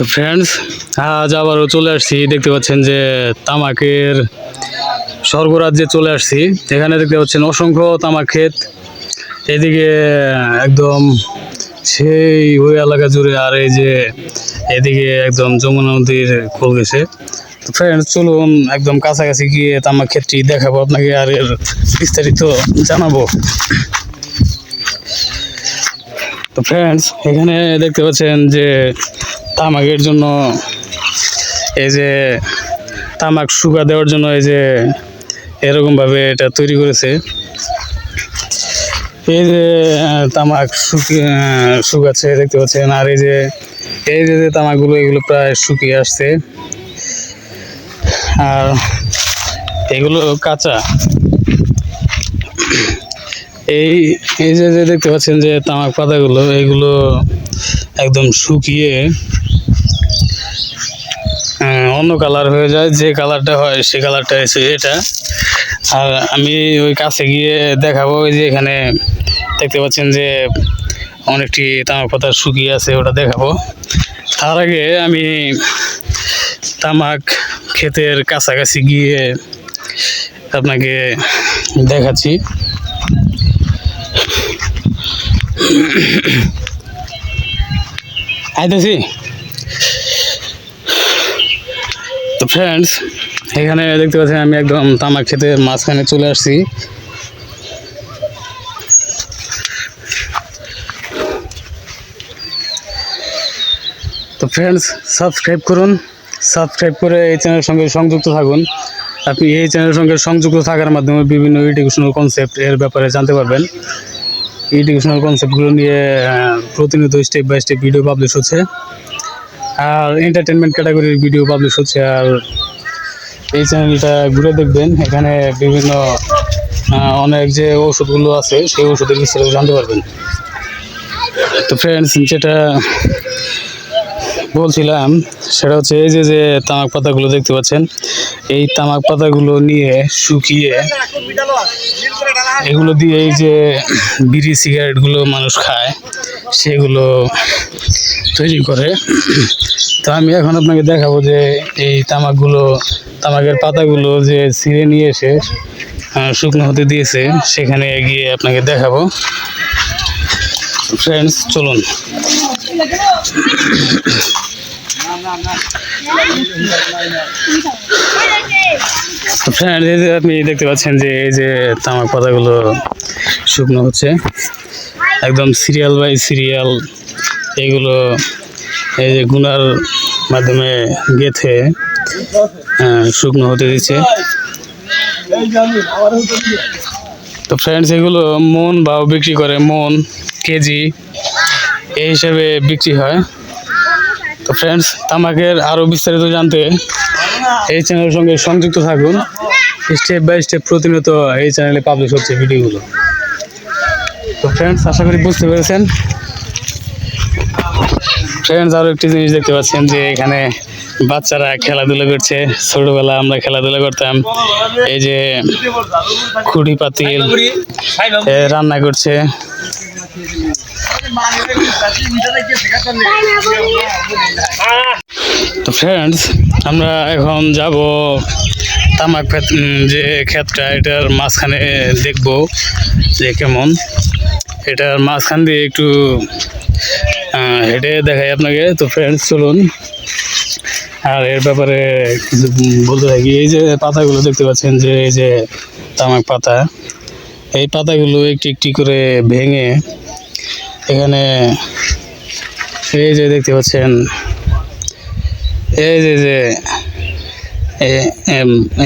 তো ফ্রেন্ডস, আজ আবারও চলে আসছি। দেখতে পাচ্ছেন যে তামাকের স্বর্গরাজ্যে চলে আসছি। এখানে দেখতে পাচ্ছেন অসংখ্য তামাক ক্ষেত। এদিকে একদম সেই ওই এলাকা জুড়ে, আর এই যে এদিকে একদম যমুনা নদীর খোল গেছে। তো ফ্রেন্ডস, চলুন একদম কাছাকাছি গিয়ে তামাক ক্ষেতটি দেখাবো আপনাকে, আর এর বিস্তারিত জানাবো। তো ফ্রেন্ডস, এখানে দেখতে পাচ্ছেন যে তামাকের জন্য এই যে তামাক শুকা দেওয়ার জন্য এই যে এরকম ভাবে এটা তৈরি করেছে। এই যে তামাক শুকাচ্ছে দেখতে পাচ্ছেন, আর এই যে তামাকগুলো এগুলো প্রায় শুকিয়ে আসছে, আর এগুলো কাঁচা। এই এই যে দেখতে পাচ্ছেন যে তামাক পাতাগুলো এগুলো একদম শুকিয়ে অন্য কালার হয়ে যায়। যে কালারটা হয় সে কালারটা এসে এটা। আর আমি ওই কাছে গিয়ে দেখাবো। ওই যে এখানে দেখতে পাচ্ছেন যে অনেকটি তামাক পাতা শুকিয়ে আছে, ওটা দেখাবো। তার আগে আমি তামাক ক্ষেতের কাছাকাছি গিয়ে আপনাকে দেখাচ্ছি। আইতেছি। তো ফ্রেন্ডস, এখানে দেখতে পাচ্ছেন আমি একদম তামাক ক্ষেতের মাঝখানে চলে আসছি। তো ফ্রেন্ডস, সাবস্ক্রাইব করুন। সাবস্ক্রাইব করে এই চ্যানেলের সঙ্গে সংযুক্ত থাকুন। আপনি এই চ্যানেলের সঙ্গে সংযুক্ত থাকার মাধ্যমে বিভিন্ন এডুকেশনাল কনসেপ্ট এর ব্যাপারে জানতে পারবেন। এডুকেশনাল কনসেপ্টগুলো নিয়ে প্রতিনিয়ত step by step video publish হচ্ছে, আর এন্টারটেনমেন্ট ক্যাটাগরির ভিডিও পাবলিশ হচ্ছে। আর এই চ্যানেলটা ঘুরে দেখবেন, এখানে বিভিন্ন অনেক যে ওষুধগুলো আছে সেই ওষুধের বিস্তারিত জানতে পারবেন। তো ফ্রেন্ডস, যেটা বলছিলাম সেটা হচ্ছে এই যে তামাক পাতাগুলো দেখতে পাচ্ছেন, এই তামাক পাতাগুলো নিয়ে শুকিয়ে এগুলো দিয়ে এই যে বিড়ি সিগারেটগুলো মানুষ খায় সেগুলো তৈরি করে। তো আমি এখন আপনাকে দেখাবো যে এই তামাকের পাতাগুলো যে ছিঁড়ে নিয়ে এসে শুকনো হতে দিয়েছে, সেখানে গিয়ে আপনাকে দেখাবো। ফ্রেন্ডস, চলুন। তো ফ্রেন্ডস, এই যে আপনি দেখতে পাচ্ছেন যে এই যে তামাক পাতাগুলো শুকনো হচ্ছে, একদম সিরিয়াল বাই সিরিয়াল এগুলো এই যে গুনার মাধ্যমে গেঁথে শুকনো হতে দিচ্ছে। তো ফ্রেন্ডস, এগুলো মন ভাও বিক্রি করে, মন কেজি এই হিসাবে বিক্রি হয়। তো ফ্রেন্ডস, তামাকের আরও বিস্তারিত জানতে এই চ্যানেলের সঙ্গে সংযুক্ত থাকুন। স্টেপ বাই স্টেপ প্রতিনিয়ত এই চ্যানেলে পাবলিশ হচ্ছে ভিডিওগুলো। তো ফ্রেন্ডস, আশা করি বুঝতে পেরেছেন। ফ্রেন্ডস, আরও একটি জিনিস দেখতে পাচ্ছেন যে এখানে বাচ্চারা খেলাধুলা করছে। ছোটবেলা আমরা খেলাধুলা করতাম। এই যে খুঁটি পাতিল রান্না করছে। তো ফ্রেন্ডস, আমরা এখন যাব তামাক যে ক্ষেতটা, এটার মাঝখানে দেখব যে কেমন। এটার মাঝখান দিয়ে একটু হেঁটে দেখাই আপনাকে। তো ফ্রেন্ডস, চলুন। আর এর ব্যাপারে কিছু বলতে থাকি। এই যে পাতাগুলো দেখতে পাচ্ছেন যে এই যে তামাক পাতা, এই পাতাগুলো একটি একটি করে ভেঙে এখানে এই যে দেখতে পাচ্ছেন এই যে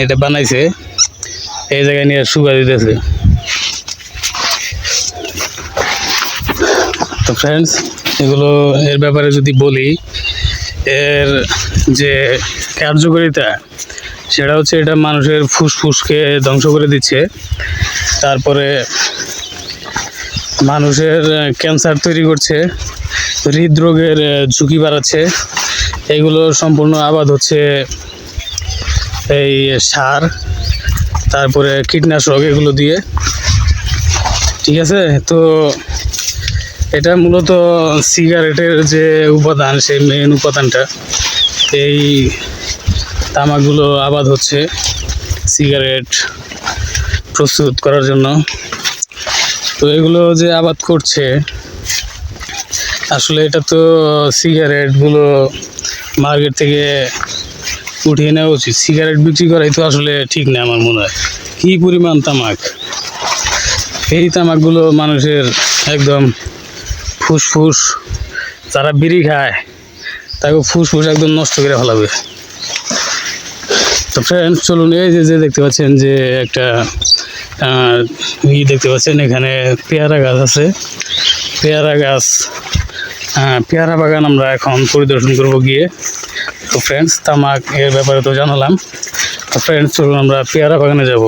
এটা বানাইছে, এই জায়গায় নিয়ে শুকা দিতেছে। তো ফ্রেন্ডস, এগুলো এর ব্যাপারে যদি বলি, এর যে কার্যকারিতা সেটা হচ্ছে এটা মানুষের ফুসফুসকে ধ্বংস করে দিচ্ছে। তারপরে মানুষের ক্যান্সার তৈরি করছে, হৃদরোগের ঝুঁকি বাড়াচ্ছে। এগুলো সম্পূর্ণ আবাদ হচ্ছে এই সার, তারপরে কীটনাশক এগুলো দিয়ে। ঠিক আছে। তো এটা মূলত সিগারেটের যে উপাদান, সেই মেন উপাদানটা এই তামাকগুলো আবাদ হচ্ছে সিগারেট প্রস্তুত করার জন্য। তো এগুলো যে আবাদ করছে, আসলে এটা তো সিগারেটগুলো মার্কেট থেকে উঠিয়ে নেওয়া উচিত। সিগারেট বিক্রি করাই তো আসলে ঠিক না আমার মনে হয়। কী পরিমাণ তামাক, এই তামাকগুলো মানুষের একদম ফুসফুস, যারা বিড়ি খায় তাকে ফুসফুস একদম নষ্ট করে ফেলাবে। তো ফ্রেন্ডস চলুন, এই যে দেখতে পাচ্ছেন যে একটা দেখতে পাচ্ছেন এখানে পেয়ারা গাছ আছে। পেয়ারা গাছ, পেয়ারা বাগান আমরা এখন পরিদর্শন করব গিয়ে। তো ফ্রেন্ডস তামাক এর ব্যাপারে তো জানালাম। তো ফ্রেন্ডস চলুন আমরা পেয়ারা বাগানে যাব।